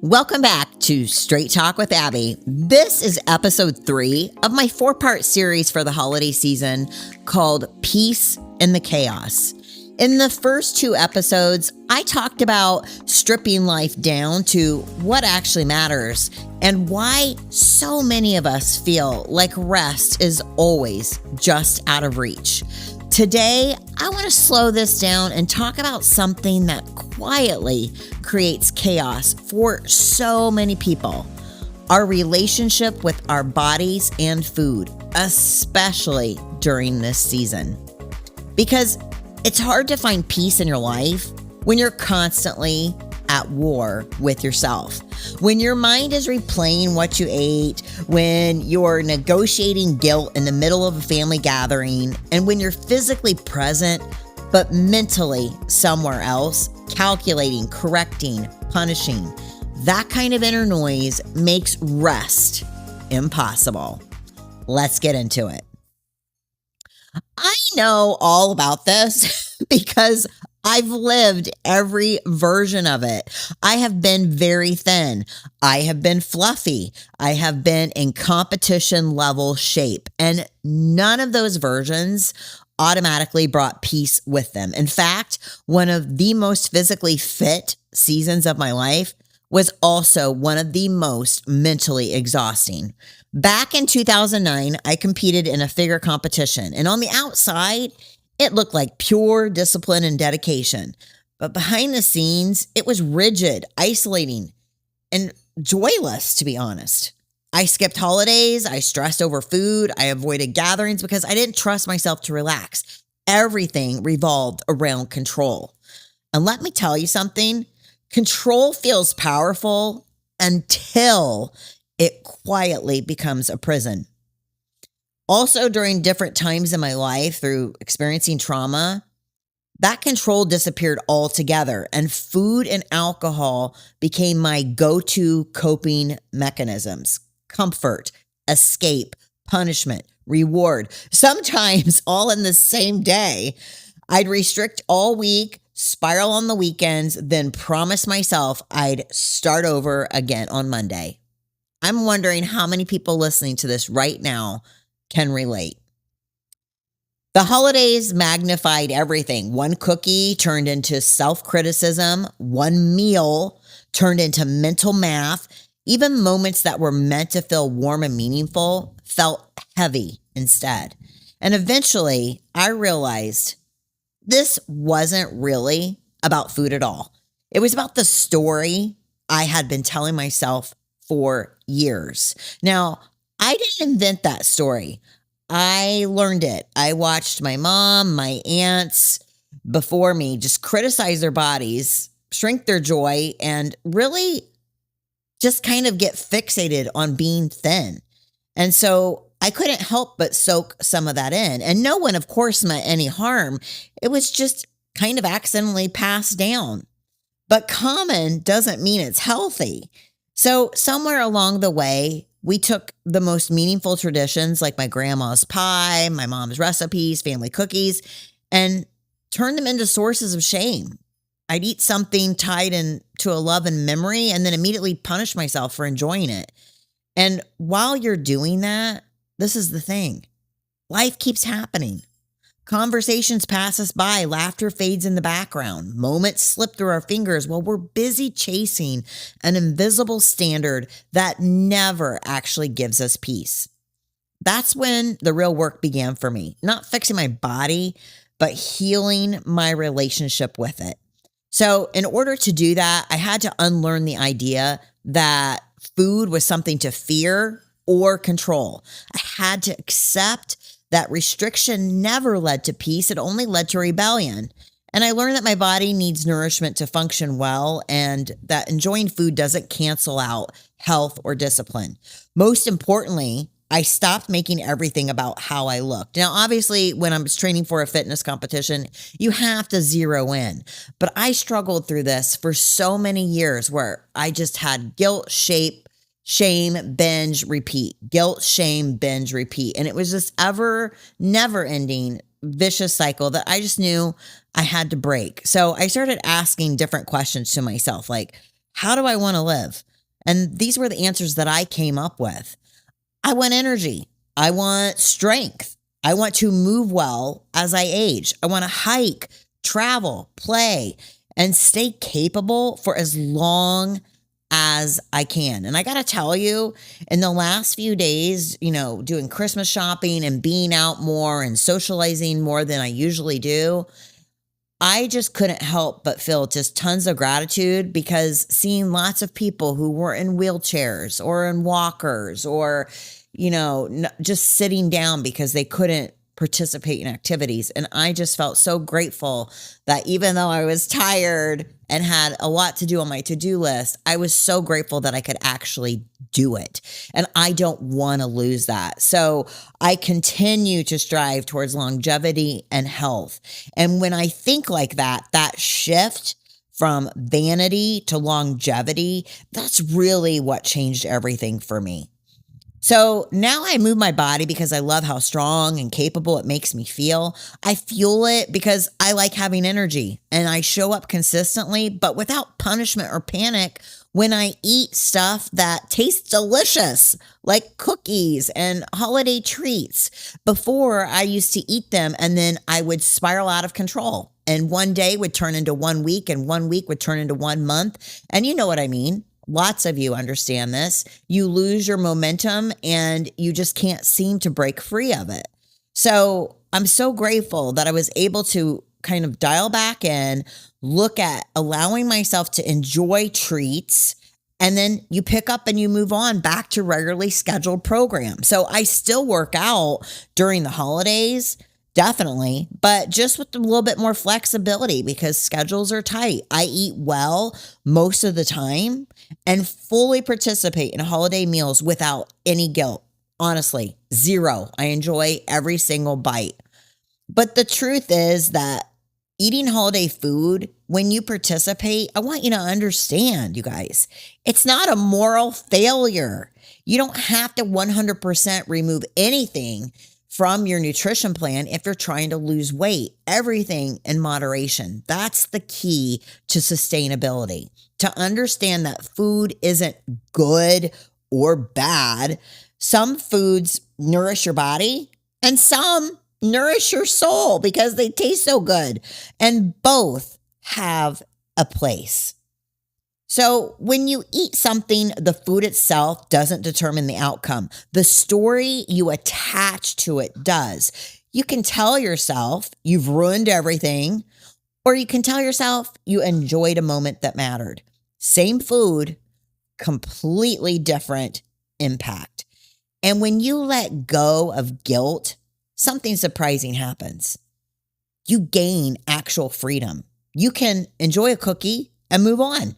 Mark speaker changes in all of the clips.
Speaker 1: Welcome back to Straight Talk with Abby. This is episode 3 of my 4-part series for the holiday season called Peace in the Chaos. In the first 2 episodes, I talked about stripping life down to what actually matters and why so many of us feel like rest is always just out of reach. Today, I want to slow this down and talk about something that quietly creates chaos for so many people. Our relationship with our bodies and food, especially during this season. Because it's hard to find peace in your life when you're constantly at war with yourself. When your mind is replaying what you ate, when you're negotiating guilt in the middle of a family gathering, and when you're physically present, but mentally somewhere else, calculating, correcting, punishing. That kind of inner noise makes rest impossible. Let's get into it. I know all about this because I've lived every version of it. I have been very thin. I have been fluffy. I have been in competition level shape. And none of those versions automatically brought peace with them. In fact, one of the most physically fit seasons of my life was also one of the most mentally exhausting. Back in 2009, I competed in a figure competition, and on the outside, it looked like pure discipline and dedication. But behind the scenes, it was rigid, isolating, and joyless, to be honest. I skipped holidays, I stressed over food, I avoided gatherings because I didn't trust myself to relax. Everything revolved around control. And let me tell you something, control feels powerful until it quietly becomes a prison. Also, during different times in my life, through experiencing trauma, that control disappeared altogether, and food and alcohol became my go-to coping mechanisms. Comfort, escape, punishment, reward, sometimes all in the same day. I'd restrict all week, spiral on the weekends, then promise myself I'd start over again on Monday. I'm wondering how many people listening to this right now can relate. The holidays magnified everything. One cookie turned into self-criticism. One meal turned into mental math. Even moments that were meant to feel warm and meaningful felt heavy instead. And eventually, I realized this wasn't really about food at all. It was about the story I had been telling myself for years. Now, I didn't invent that story. I learned it. I watched my mom, my aunts before me just criticize their bodies, shrink their joy, and really just kind of get fixated on being thin. And so I couldn't help but soak some of that in. And no one, of course, meant any harm. It was just kind of accidentally passed down. But common doesn't mean it's healthy. So somewhere along the way, we took the most meaningful traditions like my grandma's pie, my mom's recipes, family cookies, and turned them into sources of shame. I'd eat something tied into a love and memory and then immediately punish myself for enjoying it. And while you're doing that, this is the thing. Life keeps happening. Conversations pass us by, laughter fades in the background, moments slip through our fingers while we're busy chasing an invisible standard that never actually gives us peace. That's when the real work began for me, not fixing my body, but healing my relationship with it. So in order to do that, I had to unlearn the idea that food was something to fear or control. I had to accept that restriction never led to peace. It only led to rebellion. And I learned that my body needs nourishment to function well and that enjoying food doesn't cancel out health or discipline. Most importantly, I stopped making everything about how I looked. Now, obviously, when I'm training for a fitness competition, you have to zero in. But I struggled through this for so many years where I just had guilt, shame, binge, repeat. Guilt, shame, binge, repeat. And it was this never ending vicious cycle that I just knew I had to break. So I started asking different questions to myself, like, how do I want to live? And these were the answers that I came up with. I want energy. I want strength. I want to move well as I age. I want to hike, travel, play, and stay capable for as long as I can. And I got to tell you, in the last few days, doing Christmas shopping and being out more and socializing more than I usually do, I just couldn't help but feel just tons of gratitude, because seeing lots of people who were in wheelchairs or in walkers or, just sitting down because they couldn't participate in activities. And I just felt so grateful that even though I was tired and had a lot to do on my to-do list, I was so grateful that I could actually do it. And I don't want to lose that. So I continue to strive towards longevity and health. And when I think like that shift from vanity to longevity, that's really what changed everything for me. So now I move my body because I love how strong and capable it makes me feel. I fuel it because I like having energy, and I show up consistently, but without punishment or panic when I eat stuff that tastes delicious, like cookies and holiday treats. Before, I used to eat them and then I would spiral out of control. And one day would turn into 1 week, and 1 week would turn into 1 month. And you know what I mean. Lots of you understand this. You lose your momentum and you just can't seem to break free of it. So I'm so grateful that I was able to kind of dial back in, look at allowing myself to enjoy treats, and then you pick up and you move on back to regularly scheduled programs. So I still work out during the holidays, definitely, but just with a little bit more flexibility because schedules are tight. I eat well most of the time and fully participate in holiday meals without any guilt. Honestly, zero. I enjoy every single bite. But the truth is that eating holiday food, when you participate, I want you to understand, you guys, it's not a moral failure. You don't have to 100% remove anything from your nutrition plan if you're trying to lose weight. Everything in moderation. That's the key to sustainability. To understand that food isn't good or bad. Some foods nourish your body and some nourish your soul because they taste so good. And both have a place. So when you eat something, the food itself doesn't determine the outcome. The story you attach to it does. You can tell yourself you've ruined everything, or you can tell yourself you enjoyed a moment that mattered. Same food, completely different impact. And when you let go of guilt, something surprising happens. You gain actual freedom. You can enjoy a cookie and move on.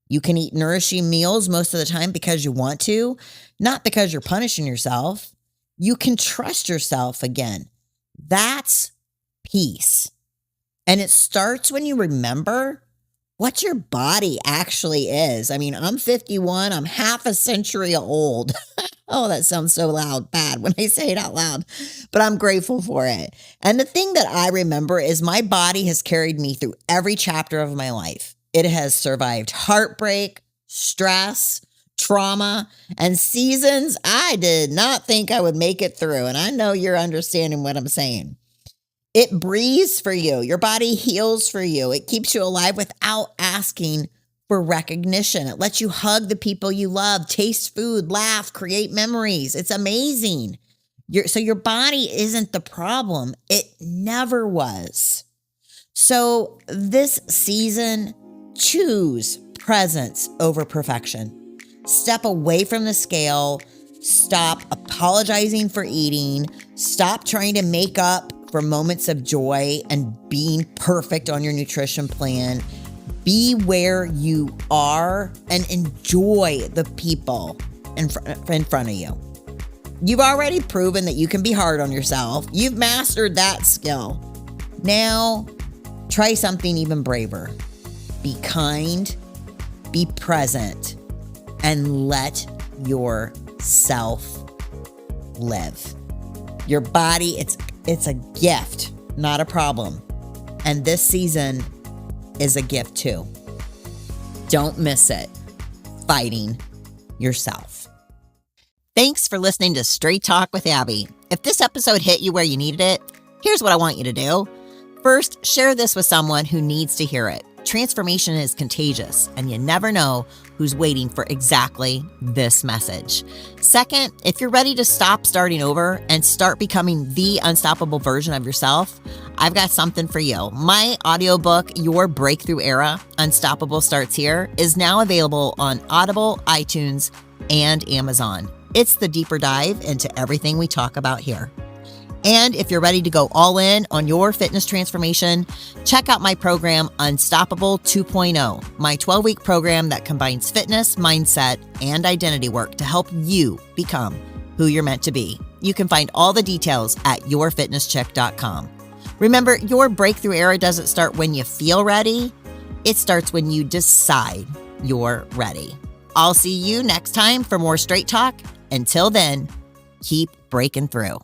Speaker 1: You can eat nourishing meals most of the time because you want to, not because you're punishing yourself. You can trust yourself again. That's peace. And it starts when you remember what your body actually is. I mean, I'm 51. I'm half a century old. Oh, that sounds so bad when I say it out loud, but I'm grateful for it. And the thing that I remember is my body has carried me through every chapter of my life. It has survived heartbreak, stress, trauma, and seasons I did not think I would make it through. And I know you're understanding what I'm saying. It breathes for you. Your body heals for you. It keeps you alive without asking for recognition. It lets you hug the people you love, taste food, laugh, create memories. It's amazing. So your body isn't the problem. It never was. So this season, choose presence over perfection. Step away from the scale. Stop apologizing for eating. Stop trying to make up for moments of joy and being perfect on your nutrition plan. Be where you are and enjoy the people in front of you. You've already proven that you can be hard on yourself. You've mastered that skill. Now, try something even braver. Be kind, be present, and let yourself live. Your body, it's a gift, not a problem. And this season is a gift too. Don't miss it. Fighting yourself. Thanks for listening to Straight Talk with Abby. If this episode hit you where you needed it, here's what I want you to do. First, share this with someone who needs to hear it. Transformation is contagious, and you never know who's waiting for exactly this message. Second, if you're ready to stop starting over and start becoming the unstoppable version of yourself, I've got something for you. My audiobook, Your Breakthrough Era, Unstoppable Starts Here, is now available on Audible, iTunes, and Amazon. It's the deeper dive into everything we talk about here. And if you're ready to go all in on your fitness transformation, check out my program, Unstoppable 2.0, my 12-week program that combines fitness, mindset, and identity work to help you become who you're meant to be. You can find all the details at yourfitnesscheck.com. Remember, your breakthrough era doesn't start when you feel ready. It starts when you decide you're ready. I'll see you next time for more Straight Talk. Until then, keep breaking through.